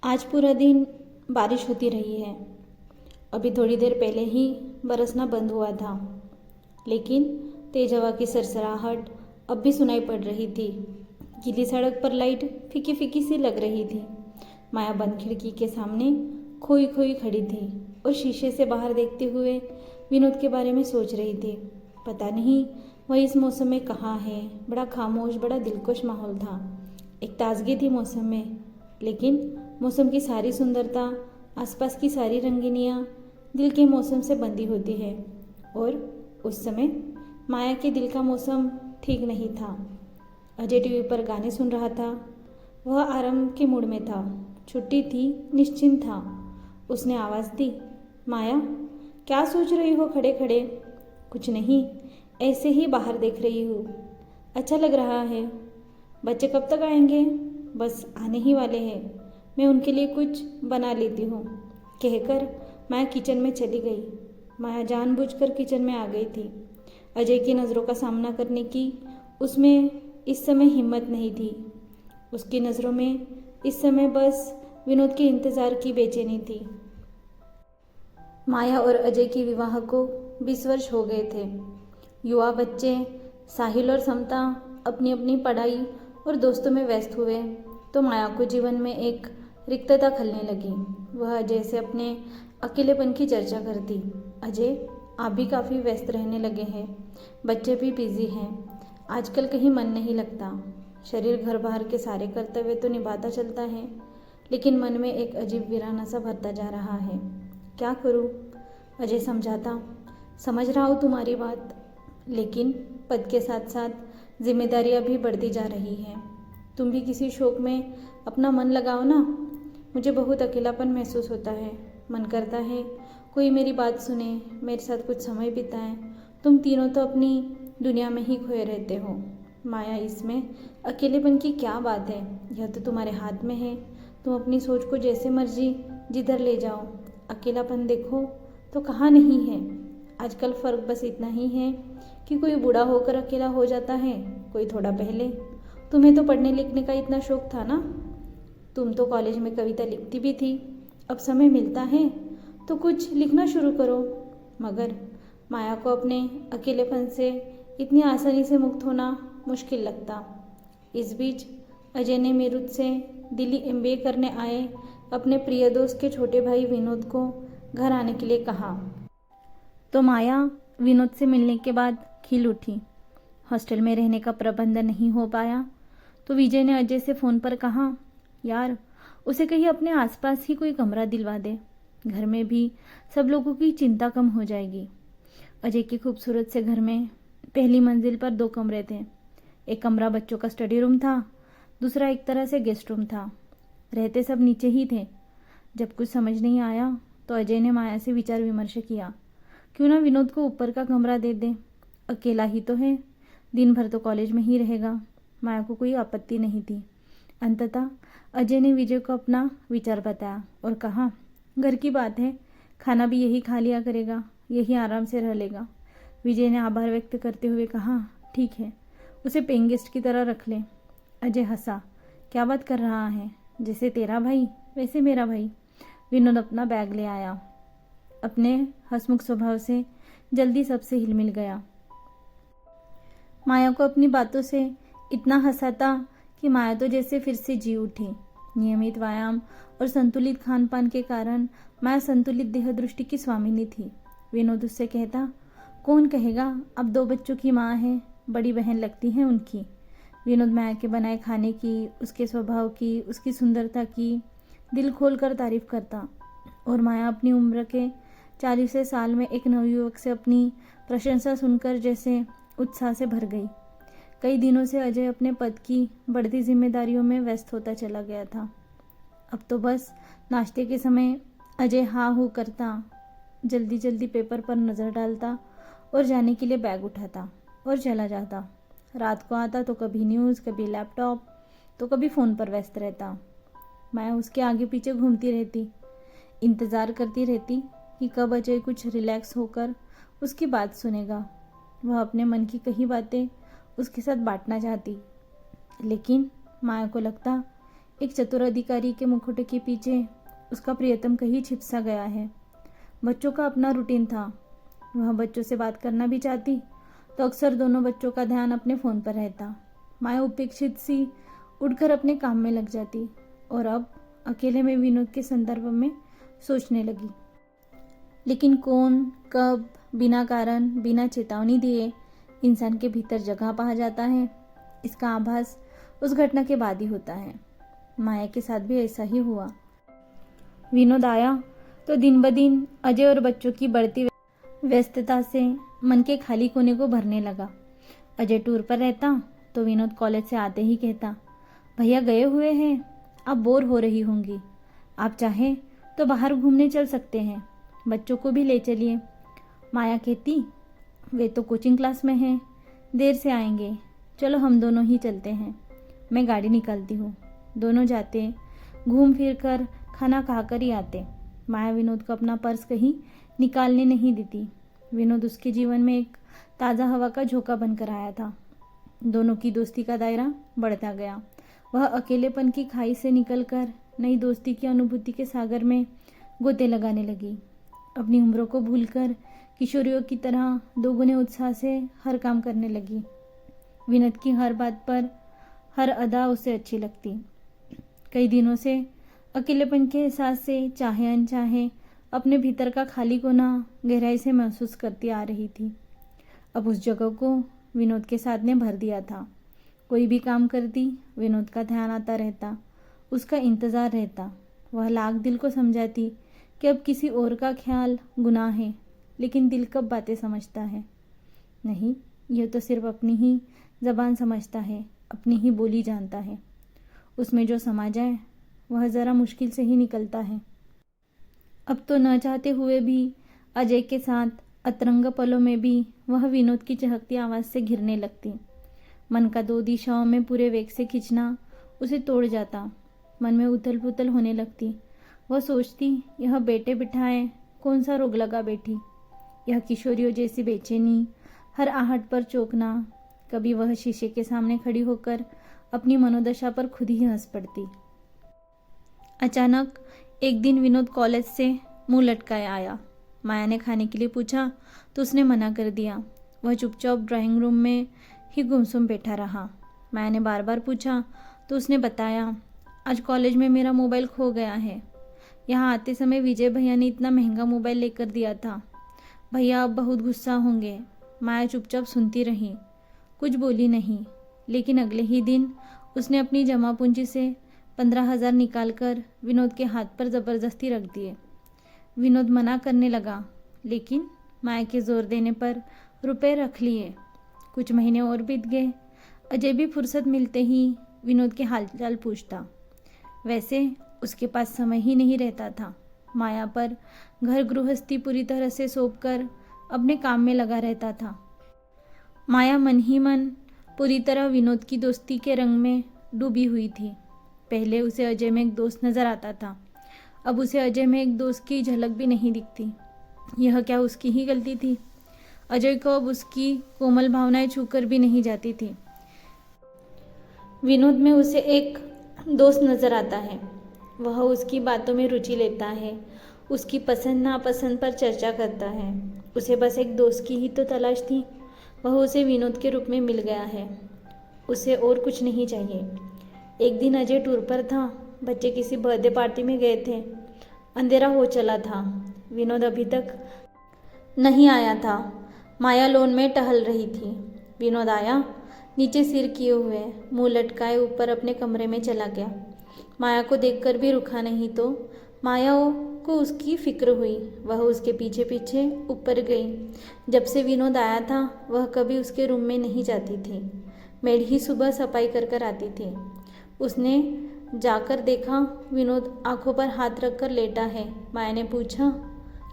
आज पूरा दिन बारिश होती रही है। अभी थोड़ी देर पहले ही बरसना बंद हुआ था, लेकिन तेज हवा की सरसराहट अब भी सुनाई पड़ रही थी। गीली सड़क पर लाइट फीकी फीकी सी लग रही थी। माया बंद खिड़की के सामने खोई खोई खड़ी थी और शीशे से बाहर देखते हुए विनोद के बारे में सोच रही थी। पता नहीं वह इस मौसम में कहाँ है। बड़ा खामोश, बड़ा दिलकश माहौल था। एक ताजगी थी मौसम में, लेकिन मौसम की सारी सुंदरता, आसपास की सारी रंगीनियाँ दिल के मौसम से बंधी होती है। और उस समय माया के दिल का मौसम ठीक नहीं था। अजय टीवी पर गाने सुन रहा था। वह आराम के मूड में था। छुट्टी थी, निश्चिंत था। उसने आवाज़ दी, माया, क्या सोच रही हो खड़े खड़े? कुछ नहीं, ऐसे ही बाहर देख रही हूँ। अच्छा लग रहा है। बच्चे कब तक आएंगे? बस आने ही वाले हैं, मैं उनके लिए कुछ बना लेती हूँ, कहकर माया किचन में चली गई। माया जानबूझकर किचन में आ गई थी। अजय की नज़रों का सामना करने की उसमें इस समय हिम्मत नहीं थी। उसकी नज़रों में इस समय बस विनोद के इंतज़ार की बेचैनी थी। माया और अजय के विवाह को 20 वर्ष हो गए थे। युवा बच्चे साहिल और समता अपनी अपनी पढ़ाई और दोस्तों में व्यस्त हुए तो माया को जीवन में एक रिक्तता खलने लगी। वह अजय से अपने अकेलेपन की चर्चा करती। अजय, आप भी काफ़ी व्यस्त रहने लगे हैं, बच्चे भी बिजी हैं, आजकल कहीं मन नहीं लगता। शरीर घर बाहर के सारे कर्तव्य तो निभाता चलता है, लेकिन मन में एक अजीब वीराना सा भरता जा रहा है। क्या करूं? अजय समझाता। समझ रहा हूँ तुम्हारी बात, लेकिन पद के साथ साथ जिम्मेदारियाँ भी बढ़ती जा रही हैं। तुम भी किसी शौक में अपना मन लगाओ ना। मुझे बहुत अकेलापन महसूस होता है। मन करता है कोई मेरी बात सुने, मेरे साथ कुछ समय बिताए। तुम तीनों तो अपनी दुनिया में ही खोए रहते हो। माया, इसमें अकेलेपन की क्या बात है? यह तो तुम्हारे हाथ में है। तुम अपनी सोच को जैसे मर्जी जिधर ले जाओ। अकेलापन देखो तो कहाँ नहीं है। आजकल फ़र्क बस इतना ही है कि कोई बूढ़ा होकर अकेला हो जाता है, कोई थोड़ा पहले। तुम्हें तो पढ़ने लिखने का इतना शौक था ना। तुम तो कॉलेज में कविता लिखती भी थी। अब समय मिलता है तो कुछ लिखना शुरू करो। मगर माया को अपने अकेलेपन से इतनी आसानी से मुक्त होना मुश्किल लगता। इस बीच अजय ने मेरुत से दिल्ली एमबीए करने आए अपने प्रिय दोस्त के छोटे भाई विनोद को घर आने के लिए कहा। तो माया विनोद से मिलने के बाद खिल उठी। हॉस्टल में रहने का प्रबंध नहीं हो पाया तो विजय ने अजय से फ़ोन पर कहा, यार, उसे कहीं अपने आसपास ही कोई कमरा दिलवा दे। घर में भी सब लोगों की चिंता कम हो जाएगी। अजय के खूबसूरत से घर में पहली मंजिल पर 2 कमरे थे। एक कमरा बच्चों का स्टडी रूम था, दूसरा एक तरह से गेस्ट रूम था। रहते सब नीचे ही थे। जब कुछ समझ नहीं आया तो अजय ने माया से विचार विमर्श किया, क्यों ना विनोद को ऊपर का कमरा दे दे। अकेला ही तो है, दिन भर तो कॉलेज में ही रहेगा। माया को कोई आपत्ति नहीं थी। अंततः अजय ने विजय को अपना विचार बताया और कहा, घर की बात है, खाना भी यही खा लिया करेगा, यही आराम से रह लेगा। विजय ने आभार व्यक्त करते हुए कहा, ठीक है, उसे पेइंग गेस्ट की तरह रख ले। अजय हंसा, क्या बात कर रहा है? जैसे तेरा भाई वैसे मेरा भाई। विनोद अपना बैग ले आया। अपने हंसमुख स्वभाव से जल्दी सबसे हिल मिल गया। माया को अपनी बातों से इतना हंसाता कि माया तो जैसे फिर से जी उठी। नियमित व्यायाम और संतुलित खान पान के कारण माया संतुलित देह दृष्टि की स्वामिनी थी। विनोद उससे कहता, कौन कहेगा अब 2 बच्चों की माँ है, बड़ी बहन लगती है उनकी। विनोद माया के बनाए खाने की, उसके स्वभाव की, उसकी सुंदरता की दिल खोल कर तारीफ करता। और माया अपनी उम्र के 40वें साल में एक नवयुवक से अपनी प्रशंसा सुनकर जैसे उत्साह से भर गई। कई दिनों से अजय अपने पद की बढ़ती जिम्मेदारियों में व्यस्त होता चला गया था। अब तो बस नाश्ते के समय अजय हाँ हूँ करता, जल्दी जल्दी पेपर पर नज़र डालता और जाने के लिए बैग उठाता और चला जाता। रात को आता तो कभी न्यूज़, कभी लैपटॉप, तो कभी फ़ोन पर व्यस्त रहता। मैं उसके आगे पीछे घूमती रहती, इंतज़ार करती रहती कि कब अजय कुछ रिलैक्स होकर उसकी बात सुनेगा। वह अपने मन की कही बातें उसके साथ बांटना चाहती, लेकिन माया को लगता एक चतुर अधिकारी के मुखौटे के पीछे उसका प्रियतम कहीं छिप सा गया है। बच्चों का अपना रूटीन था। वह बच्चों से बात करना भी चाहती तो अक्सर दोनों बच्चों का ध्यान अपने फ़ोन पर रहता। माया उपेक्षित सी उठकर अपने काम में लग जाती और अब अकेले में विनोद के संदर्भ में सोचने लगी। लेकिन कौन, कब, बिना कारण, बिना चेतावनी दिए इंसान के भीतर जगह पा जाता है, इसका आभास उस घटना के बाद ही होता है। माया के साथ भी ऐसा ही हुआ। विनोद आया तो दिन ब दिन अजय और बच्चों की बढ़ती व्यस्तता से मन के खाली कोने को भरने लगा। अजय टूर पर रहता तो विनोद कॉलेज से आते ही कहता, भैया गए हुए हैं, आप बोर हो रही होंगी, आप चाहें तो बाहर घूमने चल सकते हैं, बच्चों को भी ले चलिए। माया कहती, वे तो कोचिंग क्लास में हैं, देर से आएंगे, चलो हम दोनों ही चलते हैं, मैं गाड़ी निकालती हूँ। दोनों जाते, घूम फिर कर खाना खाकर ही आते। माया विनोद को अपना पर्स कहीं निकालने नहीं देती। विनोद उसके जीवन में एक ताज़ा हवा का झोंका बनकर आया था। दोनों की दोस्ती का दायरा बढ़ता गया। वह अकेलेपन की खाई से निकलकर नई दोस्ती की अनुभूति के सागर में गोते लगाने लगी। अपनी उम्रों को भूलकर किशोरियों की तरह दोगुने उत्साह से हर काम करने लगी। विनोद की हर बात पर हर अदा उसे अच्छी लगती। कई दिनों से अकेलेपन के एहसास से चाहे अनचाहे अपने भीतर का खाली कोना गहराई से महसूस करती आ रही थी। अब उस जगह को विनोद के साथ ने भर दिया था। कोई भी काम करती, विनोद का ध्यान आता रहता, उसका इंतज़ार रहता। वह लाख दिल को समझाती कि अब किसी और का ख्याल गुनाह है, लेकिन दिल कब बातें समझता है। नहीं, यह तो सिर्फ अपनी ही ज़बान समझता है, अपनी ही बोली जानता है। उसमें जो समा जाए वह ज़रा मुश्किल से ही निकलता है। अब तो न चाहते हुए भी अजय के साथ अतरंग पलों में भी वह विनोद की चहकती आवाज़ से घिरने लगती। मन का दो दिशाओं में पूरे वेग से खींचना उसे तोड़ जाता। मन में उथल पुथल होने लगती। वह सोचती, यह बेटे बिठाए कौन सा रोग लगा बैठी, यह किशोरियों जैसी बेचैनी, हर आहट पर चौंकना। कभी वह शीशे के सामने खड़ी होकर अपनी मनोदशा पर खुद ही हंस पड़ती। अचानक एक दिन विनोद कॉलेज से मुंह लटकाए आया। माया ने खाने के लिए पूछा तो उसने मना कर दिया। वह चुपचाप ड्राइंग रूम में ही गुमसुम बैठा रहा। माया ने बार बार पूछा तो उसने बताया, आज कॉलेज में मेरा मोबाइल खो गया है। यहाँ आते समय विजय भैया ने इतना महंगा मोबाइल लेकर दिया था। भैया अब बहुत गुस्सा होंगे। माया चुपचाप सुनती रही, कुछ बोली नहीं। लेकिन अगले ही दिन उसने अपनी जमा पूंजी से 15,000 निकालकर विनोद के हाथ पर ज़बरदस्ती रख दिए। विनोद मना करने लगा, लेकिन माया के जोर देने पर रुपए रख लिए। कुछ महीने और बीत गए। अजय भी फुर्सत मिलते ही विनोद के हालचाल पूछता। वैसे उसके पास समय ही नहीं रहता था। माया पर घर गृहस्थी पूरी तरह से सौंपकर अपने काम में लगा रहता था। माया मन ही मन पूरी तरह विनोद की दोस्ती के रंग में डूबी हुई थी। पहले उसे अजय में एक दोस्त नज़र आता था, अब उसे अजय में एक दोस्त की झलक भी नहीं दिखती। यह क्या उसकी ही गलती थी? अजय को अब उसकी कोमल भावनाएं छूकर भी नहीं जाती थी। विनोद में उसे एक दोस्त नज़र आता है। वह उसकी बातों में रुचि लेता है, उसकी पसंद नापसंद पर चर्चा करता है। उसे बस एक दोस्त की ही तो तलाश थी। वह उसे विनोद के रूप में मिल गया है। उसे और कुछ नहीं चाहिए। एक दिन अजय टूर पर था। बच्चे किसी बर्थडे पार्टी में गए थे। अंधेरा हो चला था। विनोद अभी तक नहीं आया था। माया लॉन में टहल रही थी। विनोद आया, नीचे सिर किए हुए, मुंह लटकाए ऊपर अपने कमरे में चला गया। माया को देखकर भी रुका नहीं तो माया को उसकी फिक्र हुई। वह उसके पीछे पीछे ऊपर गई। जब से विनोद आया था वह कभी उसके रूम में नहीं जाती थी। मेड ही सुबह सफाई कर कर आती थी। उसने जाकर देखा विनोद आंखों पर हाथ रखकर लेटा है। माया ने पूछा,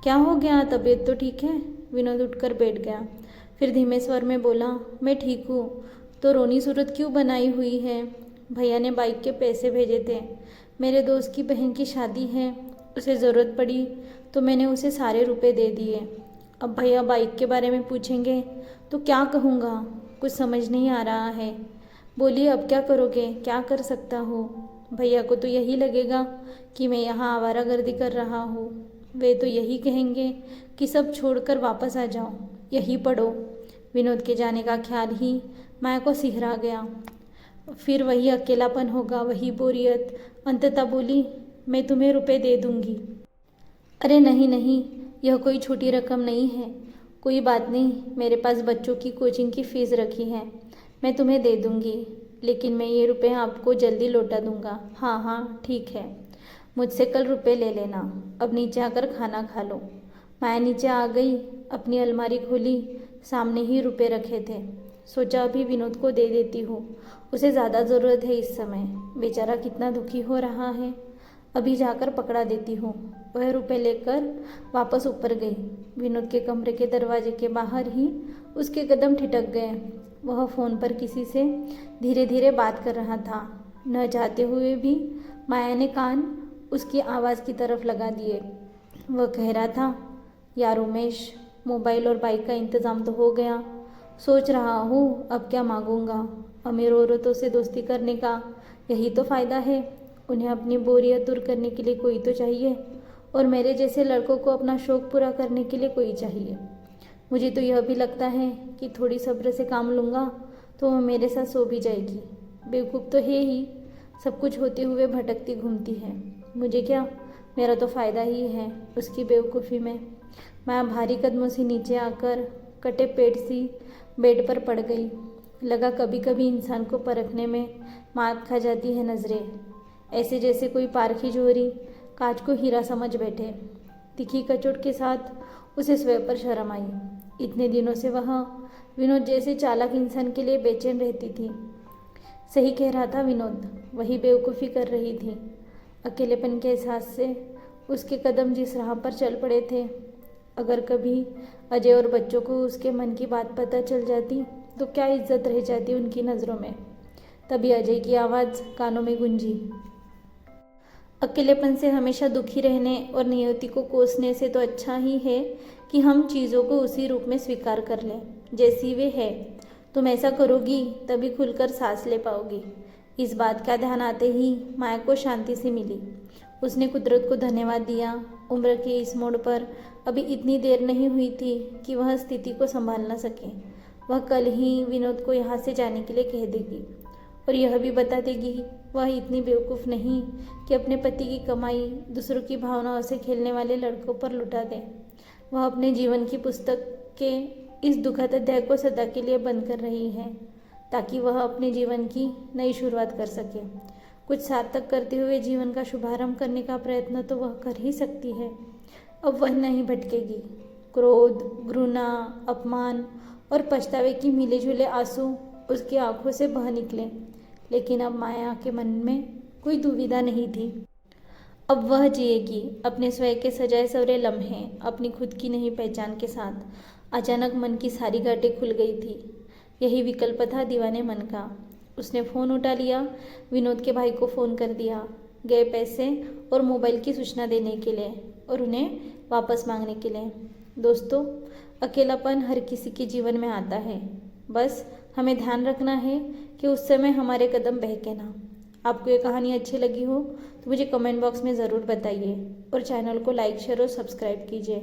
क्या हो गया, तबीयत तो ठीक है? विनोद उठकर बैठ गया। फिर धीमे स्वर में बोला, मैं ठीक हूँ। तो रोनी सूरत क्यों बनाई हुई है? भैया ने बाइक के पैसे भेजे थे। मेरे दोस्त की बहन की शादी है, उसे ज़रूरत पड़ी तो मैंने उसे सारे रुपए दे दिए। अब भैया बाइक के बारे में पूछेंगे तो क्या कहूँगा? कुछ समझ नहीं आ रहा है। बोलिए, अब क्या करोगे? क्या कर सकता हो? भैया को तो यही लगेगा कि मैं यहाँ आवारागर्दी कर रहा हूँ। वे तो यही कहेंगे कि सब छोड़कर वापस आ जाओ, यही पढ़ो। विनोद के जाने का ख्याल ही माया को सिहरा गया। फिर वही अकेलापन होगा, वही बोरियत। अंततः बोली, मैं तुम्हें रुपए दे दूँगी। अरे नहीं नहीं, यह कोई छोटी रकम नहीं है। कोई बात नहीं, मेरे पास बच्चों की कोचिंग की फ़ीस रखी है, मैं तुम्हें दे दूँगी। लेकिन मैं ये रुपए आपको जल्दी लौटा दूँगा। हाँ हाँ ठीक है, मुझसे कल रुपए ले लेना। अब नीचे आकर खाना खा लो। माया नीचे आ गई, अपनी अलमारी खोली, सामने ही रुपए रखे थे। सोचा अभी विनोद को दे देती हूँ, उसे ज़्यादा ज़रूरत है इस समय। बेचारा कितना दुखी हो रहा है। अभी जाकर पकड़ा देती हूँ। वह रुपए लेकर वापस ऊपर गई। विनोद के कमरे के दरवाजे के बाहर ही उसके कदम ठिठक गए। वह फ़ोन पर किसी से धीरे धीरे बात कर रहा था। न चाहते हुए भी माया ने कान उसकी आवाज़ की तरफ लगा दिए। वह कह रहा था, यार उमेश, मोबाइल और बाइक का इंतज़ाम तो हो गया। सोच रहा हूँ अब क्या मांगूंगा। अमीर औरतों से दोस्ती करने का यही तो फ़ायदा है। उन्हें अपनी बोरियत दूर करने के लिए कोई तो चाहिए, और मेरे जैसे लड़कों को अपना शौक़ पूरा करने के लिए कोई चाहिए। मुझे तो यह भी लगता है कि थोड़ी सब्र से काम लूँगा तो वह मेरे साथ सो भी जाएगी। बेवकूफ़ तो है ही, सब कुछ होते हुए भटकती घूमती है। मुझे क्या, मेरा तो फ़ायदा ही है उसकी बेवकूफ़ी में। मैं भारी कदमों से नीचे आकर कटे पेट सी बेड पर पड़ गई। लगा कभी कभी इंसान को परखने में मात खा जाती है नज़रें, ऐसे जैसे कोई पारखी जोहरी कांच को हीरा समझ बैठे। तीखी कचोट के साथ उसे स्वयं पर शर्म आई। इतने दिनों से वह विनोद जैसे चालाक इंसान के लिए बेचैन रहती थी। सही कह रहा था विनोद, वही बेवकूफ़ी कर रही थी। अकेलेपन के एहसास से उसके कदम जिस राह पर चल पड़े थे, अगर कभी अजय और बच्चों को उसके मन की बात पता चल जाती तो क्या इज्जत रह जाती उनकी नज़रों में। तभी अजय की आवाज़ कानों में गूंजी, अकेलेपन से हमेशा दुखी रहने और नियति को कोसने से तो अच्छा ही है कि हम चीज़ों को उसी रूप में स्वीकार कर लें जैसी वे है। तुम ऐसा करोगी तभी खुलकर सांस ले पाओगी। इस बात का ध्यान आते ही माया को शांति से मिली। उसने कुदरत को धन्यवाद दिया। उम्र के इस मोड़ पर अभी इतनी देर नहीं हुई थी कि वह स्थिति को संभाल न सके। वह कल ही विनोद को यहाँ से जाने के लिए कह देगी और यह भी बता देगी वह इतनी बेवकूफ़ नहीं कि अपने पति की कमाई दूसरों की भावनाओं से खेलने वाले लड़कों पर लुटा दे। वह अपने जीवन की पुस्तक के इस दुखद अध्याय को सदा के लिए बंद कर रही है ताकि वह अपने जीवन की नई शुरुआत कर सके। कुछ सार्थक करते हुए जीवन का शुभारंभ करने का प्रयत्न तो वह कर ही सकती है। अब वह नहीं भटकेगी। क्रोध, घृणा, अपमान और पछतावे की मिले जुले आंसू उसकी आंखों से बह निकले, लेकिन अब माया के मन में कोई दुविधा नहीं थी। अब वह जिएगी अपने स्वयं के सजाए सवरे लम्हे, अपनी खुद की नई पहचान के साथ। अचानक मन की सारी गांठें खुल गई थी। यही विकल्प था दीवाने मन का। उसने फ़ोन उठा लिया, विनोद के भाई को फ़ोन कर दिया, गए पैसे और मोबाइल की सूचना देने के लिए और उन्हें वापस मांगने के लिए। दोस्तों, अकेलापन हर किसी के जीवन में आता है, बस हमें ध्यान रखना है कि उस समय हमारे कदम बहके ना। आपको ये कहानी अच्छी लगी हो तो मुझे कमेंट बॉक्स में ज़रूर बताइए और चैनल को लाइक, शेयर और सब्सक्राइब कीजिए।